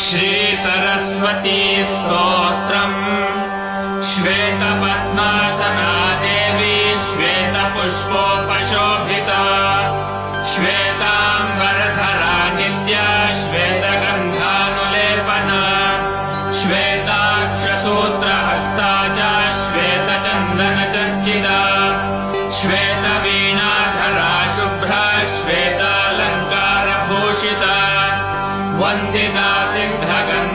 श्री सरस्वती स्तोत्रम् श्वेतपद्मासना देवी श्वेतपुष्पोपशोभिता श्वेताम्बरधरा नित्या श्वेतगन्धानुलेपना श्वेताक्षसूत्रहस्ता च श्वेतचन्दनचर्चिता श्वेतवीणाधरा शुभ्रा श्वेतालङ्कारभूषिता वन्दिता सिद्धगन्धा